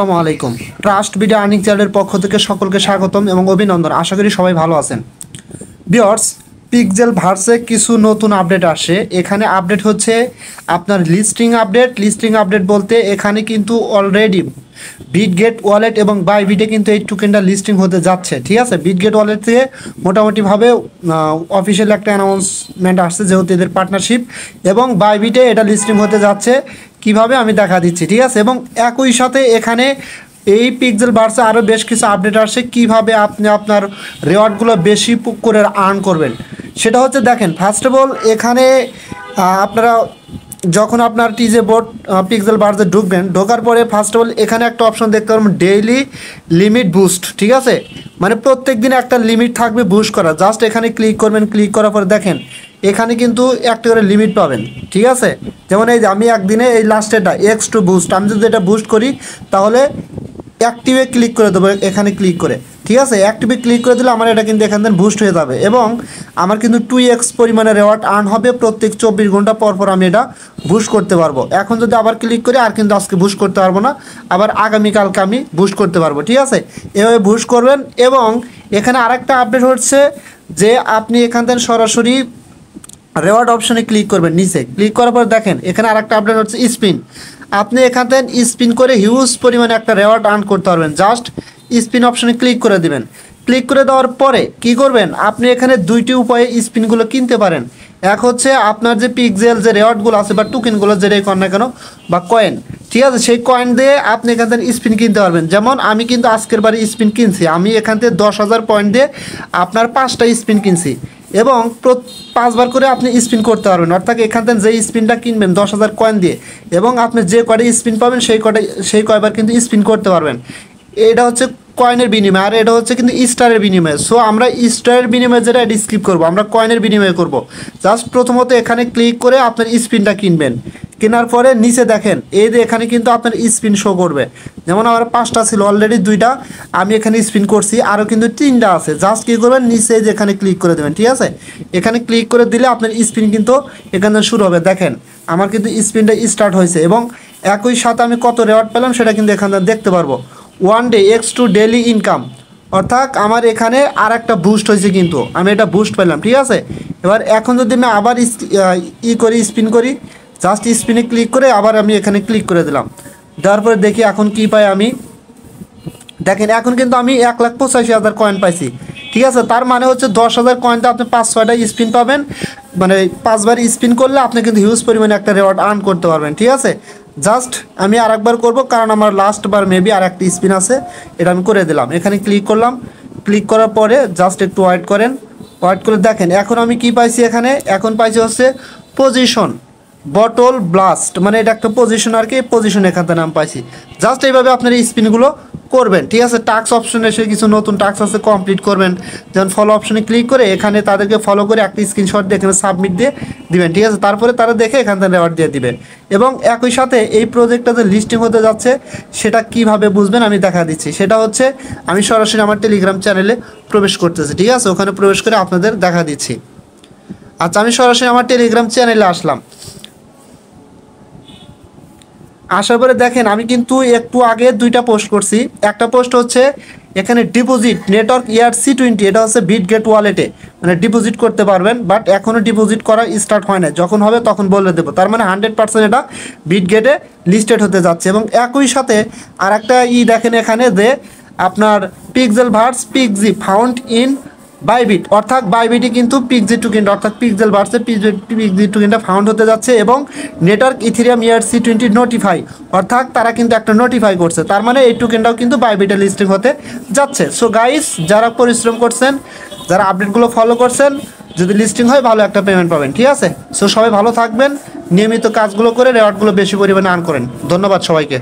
আসসালামু আলাইকুম। Trust BD earning চ্যানেলের পক্ষ থেকে সকলকে স্বাগতম এবং অভিনন্দন। আশা করি সবাই ভালো আছেন। ভিউয়ার্স, পিক্সেল ভার্সে কিছু নতুন আপডেট আসে। এখানে আপডেট হচ্ছে আপনার লিস্টিং আপডেট বলতে এখানে কিন্তু অলরেডি বিটগেট ওয়ালেট এবং বাইবিটে কিন্তু এই টোকেনটা লিস্টিং হতে যাচ্ছে। ঠিক আছে, বিটগেট ওয়ালেট থেকে মোটামুটিভাবে অফিসিয়াল একটা অ্যানাউন্সমেন্ট আসছে যেহেতু এদের পার্টনারশিপ, এবং বাইবিটে এটা লিস্টিং হতে যাচ্ছে। কিভাবে আমি দেখা দিচ্ছি, ঠিক আছে। এবং একই সাথে এখানে এই পিক্সেল ভার্সে আরও বেশ কিছু আপডেট আসছে কিভাবে আপনি আপনার রেওয়ার্ডগুলো বেশি করে আর্ন করবেন। সেটা হচ্ছে দেখেন, ফার্স্ট অফ অল এখানে আপনারা যখন আপনার টিজে বোর্ড পিক্সেল ভার্সে ঢোকার পরে ফার্স্ট অফ অল এখানে একটা অপশন দেখতে পারবেন, ডেইলি লিমিট বুস্ট। ঠিক আছে, মানে প্রত্যেক দিন একটা লিমিট থাকবে বুস্ট করা। জাস্ট এখানে ক্লিক করবেন, ক্লিক করার পরে দেখেন এখানে কিন্তু একটা করে লিমিট পাবেন। ঠিক আছে, যেমন এই যে আমি একদিনে এই লাস্টেরটা X2 বুস্ট, আমি যদি এটা বুস্ট করি তাহলে অ্যাক্টিভে ক্লিক করে দেবো, এখানে ক্লিক করে। ঠিক আছে, অ্যাক্টিভে ক্লিক করে দিলে আমার এটা কিন্তু এখান থেকে বুস্ট হয়ে যাবে এবং আমার কিন্তু 2x পরিমাণে রেওয়ার্ড আর্ন হবে। প্রত্যেক 24 ঘন্টা পর পর আমি এটা বুস্ট করতে পারবো। এখন যদি আবার ক্লিক করি আর কিন্তু আজকে বুস্ট করতে পারবো না, আবার আগামীকালকে আমি বুস্ট করতে পারবো। ঠিক আছে, এভাবে বুস্ট করবেন। এবং এখানে আরেকটা আপডেট হচ্ছে যে আপনি এখান থেকে সরাসরি রেওয়ার্ড অপশনে ক্লিক করবেন। নিচে ক্লিক করার পর দেখেন এখানে আরেকটা আপডেট হচ্ছে স্পিন। আপনি এখান থেকে স্পিন করে হিউজ পরিমাণে একটা রেওয়ার্ড আর্ন করতে পারবেন। জাস্ট স্পিন অপশনে ক্লিক করে দিবেন। ক্লিক করে দেওয়ার পরে কি করবেন, আপনি এখানে দুইটি উপায়ে স্পিনগুলো কিনতে পারেন। এক হচ্ছে আপনার যে পিক্সেল যে রেওয়ার্ডগুলো আছে বা টোকেনগুলো যেটাই করেন না কেন বা কয়েন, ঠিক আছে, সেই কয়েন দিয়ে আপনি এখান থেকে স্পিন কিনতে পারবেন। যেমন আমি কিন্তু আজকের বারে স্পিন কিনছি, আমি এখান থেকে 10,000 পয়েন্ট দিয়ে আপনার 5টা স্পিন কিনছি এবং 5বার করে আপনি স্পিন করতে পারবেন। অর্থাৎ এখান থেকে যে স্পিনটা কিনবেন 10,000 কয়েন দিয়ে এবং আপনি যে কয়টা স্পিন পাবেন সেই কয়বার কিন্তু স্পিন করতে পারবেন। এটা হচ্ছে কয়েনের বিনিময়ে, আর এটা হচ্ছে কিন্তু স্টারের বিনিময়ে। সো আমরা স্টারের বিনিময়ে যেটা স্কিপ করবো, আমরা কয়েনের বিনিময়ে করব। জাস্ট প্রথমত এখানে ক্লিক করে আপনার স্পিনটা কিনবেন। কেনার পরে নিচে দেখেন এই যে এখানে কিন্তু আপনার স্পিন শো করবে। যেমন আমার 5টা ছিল, অলরেডি 2টা আমি এখানে স্পিন করছি, আরও কিন্তু 3টা আছে। জাস্ট কী করবেন, নিচে যে এখানে ক্লিক করে দেবেন। ঠিক আছে, এখানে ক্লিক করে দিলে আপনার স্পিন কিন্তু এখানে শুরু হবে। দেখেন আমার কিন্তু স্পিনটা স্টার্ট হয়েছে এবং একই সাথে আমি কত রেওয়ার্ড পেলাম সেটা কিন্তু এখানে দেখতে পারবো। 1 ডে X2 ডেইলি ইনকাম, অর্থাৎ আমার এখানে আর একটা বুস্ট হয়েছে, কিন্তু আমি এটা বুস্ট পেলাম। ঠিক আছে, এবার এখন যদি আমি আবার স্পিন করি, জাস্ট স্পিনে ক্লিক করে আবার আমি এখানে ক্লিক করে দিলাম। দেওয়ার পরে দেখি এখন কি পাই আমি। দেখেন এখন কিন্তু আমি 1,85,000 কয়েন পাইছি। ঠিক আছে, তার মানে হচ্ছে 10,000 কয়েনতে আপনি 5-6টা স্পিন পাবেন, মানে 5বার স্পিন করলে আপনি কিন্তু হিউজ পরিমাণে একটা রেওয়ার্ড আর্ন করতে পারবেন। ঠিক আছে, জাস্ট আমি আরেকবার করব কারণ আমার লাস্টবার মেবি আর একটা স্পিন আছে, এটা আমি করে দিলাম। এখানে ক্লিক করলাম, ক্লিক করার পরে জাস্ট একটু ওয়েট করেন। ওয়েট করে দেখেন এখন আমি কি পাইছি। এখন পাইছি হচ্ছে পজিশন বটল ব্লাস্ট, মানে এটা একটা পজিশন আর কি, পজিশন এখান থেকে নাম পাইছি। জাস্ট এইভাবে আপনার এই স্পিনগুলো করবেন। ঠিক আছে, টাস্ক অপশনে এসে কিছু নতুন টাস্ক আছে, কমপ্লিট করবেন। যেমন ফলো অপশনে ক্লিক করে এখানে তাদেরকে ফলো করে একটা স্ক্রিনশট দিয়ে এখানে সাবমিট দিয়ে দিবেন। ঠিক আছে, তারপরে তারা দেখে এখান থেকে রেওয়ার্ড দিয়ে দিবে। এবং একই সাথে এই প্রজেক্টটা যে লিস্টিং হতে যাচ্ছে সেটা কিভাবে বুঝবেন আমি দেখা দিচ্ছি। সেটা হচ্ছে আমি সরাসরি আমার টেলিগ্রাম চ্যানেলে প্রবেশ করতেছি। ঠিক আছে, ওখানে প্রবেশ করে আপনাদের দেখা দিচ্ছি। আচ্ছা, আমি সরাসরি আমার টেলিগ্রাম চ্যানেলে আসলাম। আসার পরে দেখেন আমি কিন্তু একটু আগে 2টা পোস্ট করছি। একটা পোস্ট হচ্ছে এখানে ডিপোজিট নেটওয়ার্ক ERC20, এটা হচ্ছে বিটগেট ওয়ালেটে মানে ডিপোজিট করতে পারবেন, বাট এখনও ডিপোজিট করা স্টার্ট হয় না। যখন হবে তখন বলে দেবো। তার মানে 100% এটা বিটগেটে লিস্টেড হতে যাচ্ছে। এবং একই সাথে আর একটা দেখেন এখানে যে আপনার pixel verse Pixie found in Bybit, অর্থাৎ বাইবিটে কিন্তু পিক্সি টোকেনটা অর্থাৎ পিক্সেল ভার্সে পিক্সি টোকেনটা ফাউন্ড হতে যাচ্ছে এবং নেটওয়ার্ক ইথেরিয়াম ERC20 নোটিফাই, অর্থাৎ তারা কিন্তু একটা নোটিফাই করছে। তার মানে এই টোকেনটাও কিন্তু বাইবিটে লিস্টিং হতে যাচ্ছে। সো গাইস, যারা পরিশ্রম করছেন, যারা আপডেটগুলো ফলো করছেন, যদি লিস্টিং হয় ভালো একটা পেমেন্ট পাবেন। ঠিক আছে, সো সবাই ভালো থাকবেন, নিয়মিত কাজগুলো করে রেওয়ার্ডগুলো বেশি পরিমাণে আর্ন করেন। ধন্যবাদ সবাইকে।